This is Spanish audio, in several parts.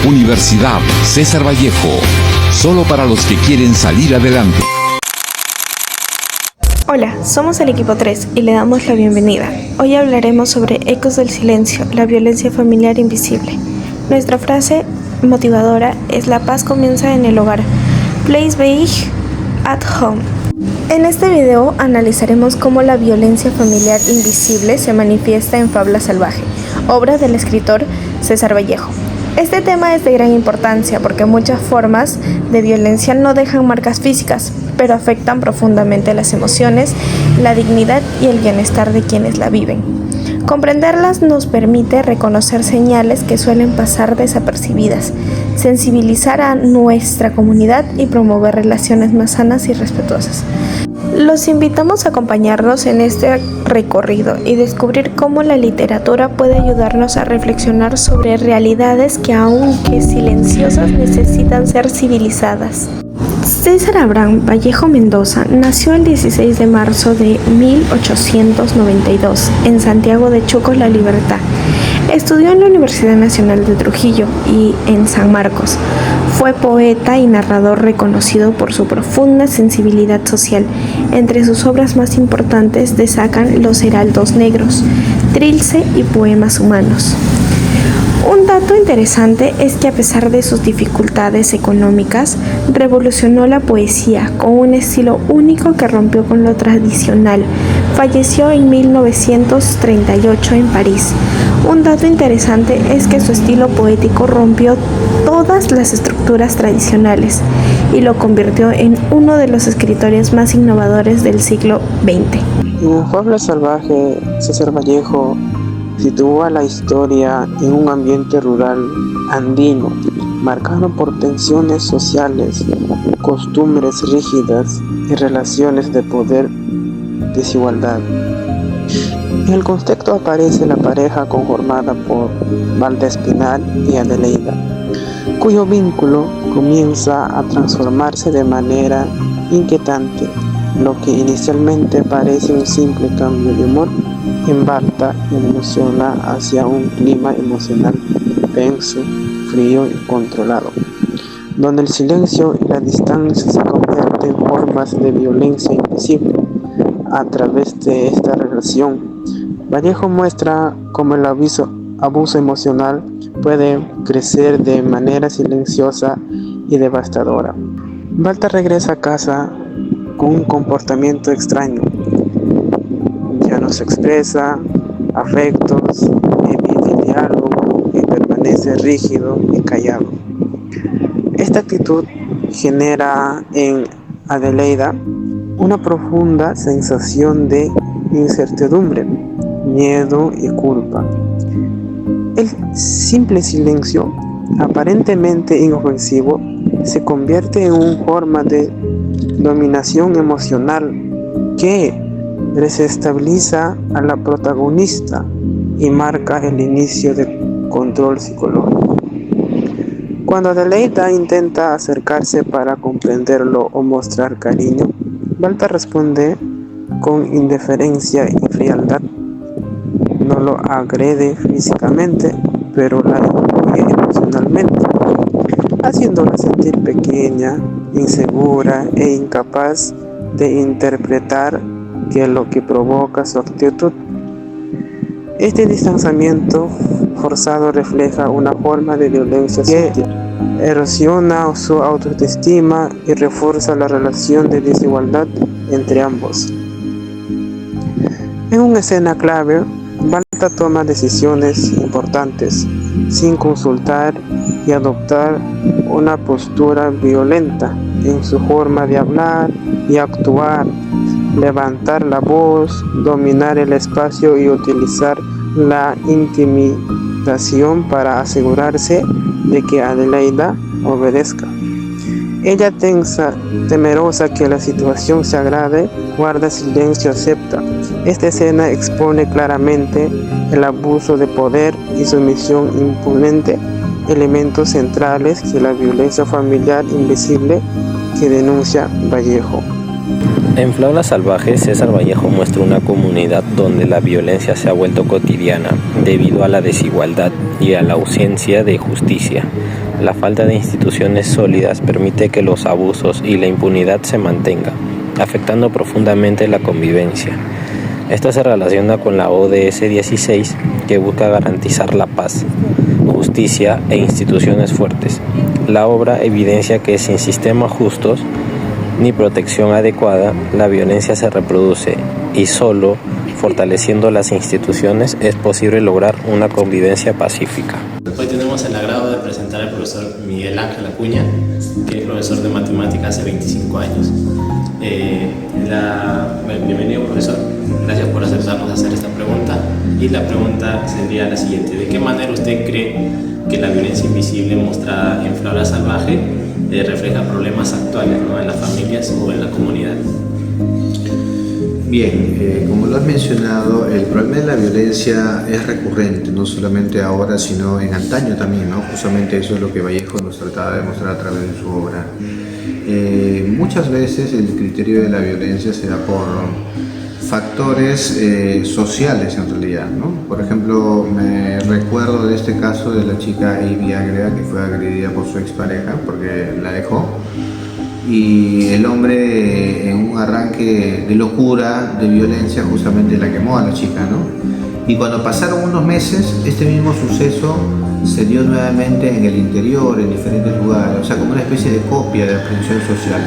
Universidad César Vallejo, solo para los que quieren salir adelante. Hola, somos el equipo 3 y le damos la bienvenida. Hoy hablaremos sobre Ecos del Silencio, la violencia familiar invisible. Nuestra frase motivadora es: la paz comienza en el hogar. Place big at home. En este video analizaremos cómo la violencia familiar invisible se manifiesta en Fabla Salvaje, obra del escritor César Vallejo. Este tema es de gran importancia porque muchas formas de violencia no dejan marcas físicas, pero afectan profundamente las emociones, la dignidad y el bienestar de quienes la viven. Comprenderlas nos permite reconocer señales que suelen pasar desapercibidas, sensibilizar a nuestra comunidad y promover relaciones más sanas y respetuosas. Los invitamos a acompañarnos en este recorrido y descubrir cómo la literatura puede ayudarnos a reflexionar sobre realidades que, aunque silenciosas, necesitan ser civilizadas. César Abraham Vallejo Mendoza nació el 16 de marzo de 1892 en Santiago de Chuco, La Libertad. Estudió en la Universidad Nacional de Trujillo y en San Marcos. Fue poeta y narrador reconocido por su profunda sensibilidad social. Entre sus obras más importantes destacan Los Heraldos Negros, Trilce y Poemas Humanos. Un dato interesante es que a pesar de sus dificultades económicas, revolucionó la poesía con un estilo único que rompió con lo tradicional. Falleció en 1938 en París. Un dato interesante es que su estilo poético rompió todas las estructuras tradicionales y lo convirtió en uno de los escritores más innovadores del siglo XX. En Fabla Salvaje, César Vallejo sitúa la historia en un ambiente rural andino, marcado por tensiones sociales, costumbres rígidas y relaciones de poder desigualdad. En el contexto aparece la pareja conformada por Valda Espinal y Adelaida, cuyo vínculo comienza a transformarse de manera inquietante. Lo que inicialmente parece un simple cambio de humor embarca y evoluciona hacia un clima emocional tenso, frío y controlado, donde el silencio y la distancia se convierten en formas de violencia invisible. A través de esta relación, Vallejo muestra cómo el abuso emocional puede crecer de manera silenciosa y devastadora. Balta regresa a casa con un comportamiento extraño. Ya no se expresa afectos, evita el diálogo y permanece rígido y callado. Esta actitud genera en Adelaida una profunda sensación de incertidumbre, miedo y culpa. El simple silencio, aparentemente inofensivo, se convierte en una forma de dominación emocional que desestabiliza a la protagonista y marca el inicio del control psicológico. Cuando Adelaida intenta acercarse para comprenderlo o mostrar cariño, Balta responde con indiferencia y frialdad. No lo agrede físicamente, pero la incluye emocionalmente, haciéndola sentir pequeña, insegura e incapaz de interpretar lo que provoca su actitud. Este distanciamiento forzado refleja una forma de violencia que erosiona su autoestima y refuerza la relación de desigualdad entre ambos. En una escena clave, Balta toma decisiones importantes sin consultar y adoptar una postura violenta en su forma de hablar y actuar, levantar la voz, dominar el espacio y utilizar la intimidación para asegurarse de que Adelaida obedezca. Ella, tensa, temerosa que la situación se agrave, guarda silencio y acepta. Esta escena expone claramente el abuso de poder y sumisión imponente, elementos centrales de la violencia familiar invisible que denuncia Vallejo. En Fabla Salvaje, César Vallejo muestra una comunidad donde la violencia se ha vuelto cotidiana debido a la desigualdad y a la ausencia de justicia. La falta de instituciones sólidas permite que los abusos y la impunidad se mantengan, afectando profundamente la convivencia. Esto se relaciona con la ODS 16, que busca garantizar la paz, justicia e instituciones fuertes. La obra evidencia que sin sistemas justos ni protección adecuada, la violencia se reproduce y solo fortaleciendo las instituciones es posible lograr una convivencia pacífica. Hoy tenemos el agrado de presentar al profesor Miguel Ángel Acuña, que es profesor de matemáticas hace 25 años. Bienvenido, profesor. Gracias por aceptarnos hacer esta pregunta. Y la pregunta sería la siguiente: ¿de qué manera usted cree que la violencia invisible mostrada en Flora Salvaje refleja problemas actuales, ¿no?, en las familias o en la comunidad? Bien, como lo has mencionado, el problema de la violencia es recurrente, no solamente ahora, sino en antaño también, ¿no? Justamente eso es lo que Vallejo nos trataba de mostrar a través de su obra. Muchas veces el criterio de la violencia se da por factores sociales en realidad, ¿no? Por ejemplo, me recuerdo de este caso de la chica Ivy Agreda, que fue agredida por su expareja porque la dejó. Y el hombre, en un arranque de locura, de violencia, justamente la quemó a la chica, ¿no? Y cuando pasaron unos meses, este mismo suceso se dio nuevamente en el interior, en diferentes lugares, o sea, como una especie de copia de aprehensión social.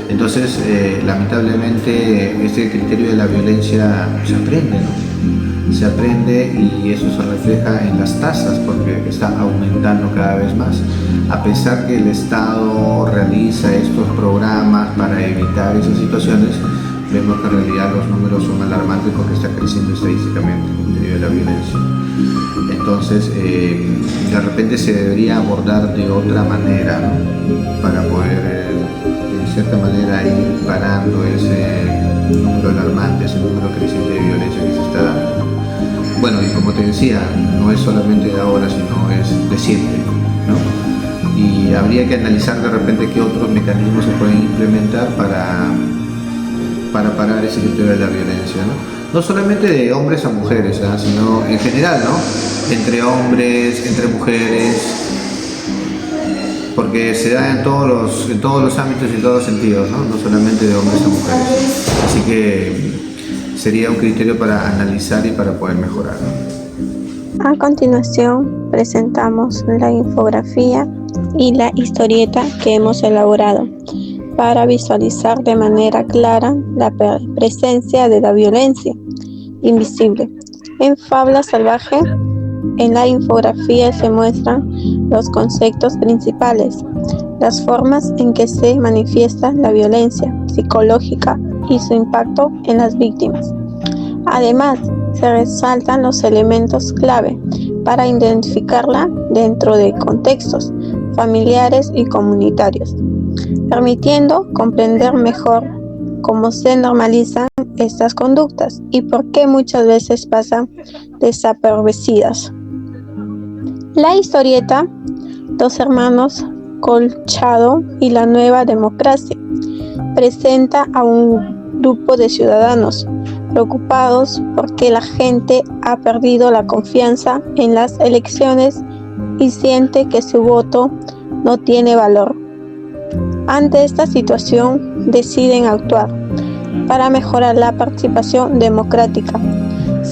Entonces, lamentablemente, este criterio de la violencia se aprende, ¿no? Se aprende y eso se refleja en las tasas porque está aumentando cada vez más. A pesar que el Estado realiza estos programas para evitar esas situaciones, vemos que en realidad los números son alarmantes porque está creciendo estadísticamente el criterio de la violencia. Entonces, de repente se debería abordar de otra manera, ¿no? Para poder, de cierta manera, ir parando ese número alarmante, ese número creciente de violencia que se está dando. Bueno, y como te decía, no es solamente de ahora, sino es de siempre, ¿no? Y habría que analizar de repente qué otros mecanismos se pueden implementar para parar ese criterio de la violencia, ¿no? No solamente de hombres a mujeres, ¿eh?, sino en general, ¿no? Entre hombres, entre mujeres, porque se da en todos los ámbitos y en todos los sentidos, ¿no? No solamente de hombres a mujeres. Así que sería un criterio para analizar y para poder mejorar, ¿no? A continuación, presentamos la infografía y la historieta que hemos elaborado para visualizar de manera clara la presencia de la violencia invisible. En Fábula Salvaje, en la infografía se muestran los conceptos principales, las formas en que se manifiesta la violencia psicológica y su impacto en las víctimas. Además, se resaltan los elementos clave para identificarla dentro de contextos familiares y comunitarios, permitiendo comprender mejor cómo se normalizan estas conductas y por qué muchas veces pasan desapercibidas. La historieta Dos Hermanos Colchado y la Nueva Democracia presenta a un grupo de ciudadanos preocupados porque la gente ha perdido la confianza en las elecciones y siente que su voto no tiene valor. Ante esta situación, deciden actuar para mejorar la participación democrática.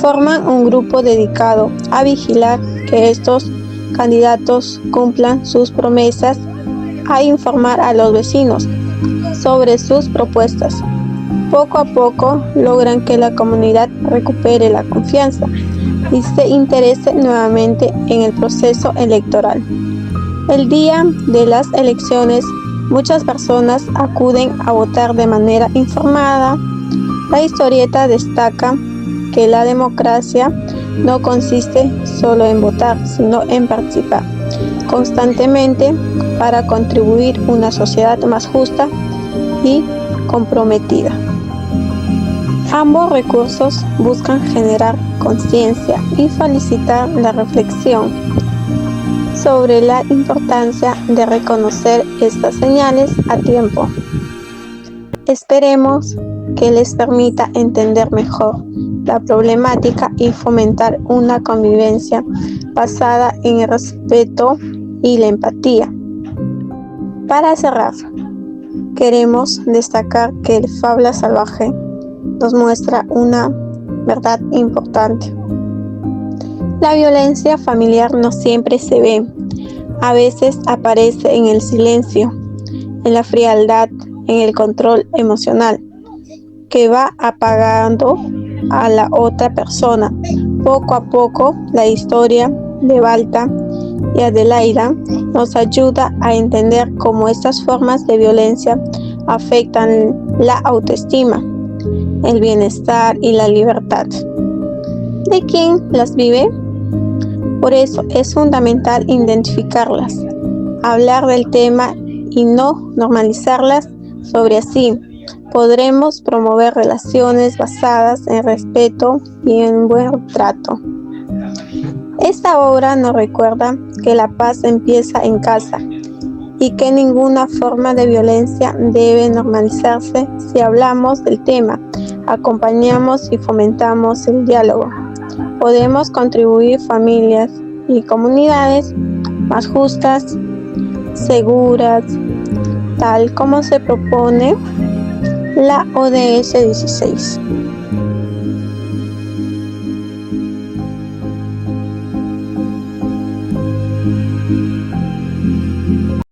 Forman un grupo dedicado a vigilar que estos candidatos cumplan sus promesas, a informar a los vecinos sobre sus propuestas. Poco a poco logran que la comunidad recupere la confianza y se interese nuevamente en el proceso electoral. El día de las elecciones, muchas personas acuden a votar de manera informada. La historieta destaca que la democracia no consiste solo en votar, sino en participar constantemente para contribuir a una sociedad más justa y comprometida. Ambos recursos buscan generar conciencia y facilitar la reflexión sobre la importancia de reconocer estas señales a tiempo. Esperemos que les permita entender mejor la problemática y fomentar una convivencia basada en el respeto y la empatía. Para cerrar, queremos destacar que el Fábula Salvaje nos muestra una verdad importante. La violencia familiar no siempre se ve, a veces aparece en el silencio, en la frialdad, en el control emocional, que va apagando a la otra persona. Poco a poco, la historia de Balta y Adelaida nos ayuda a entender cómo estas formas de violencia afectan la autoestima, el bienestar y la libertad de quien las vive. Por eso es fundamental identificarlas, hablar del tema y no normalizarlas. Sobre así podremos promover relaciones basadas en respeto y en buen trato. Esta obra nos recuerda que la paz empieza en casa y que ninguna forma de violencia debe normalizarse si hablamos del tema, acompañamos y fomentamos el diálogo. Podemos contribuir familias y comunidades más justas, seguras, tal como se propone la ODS 16.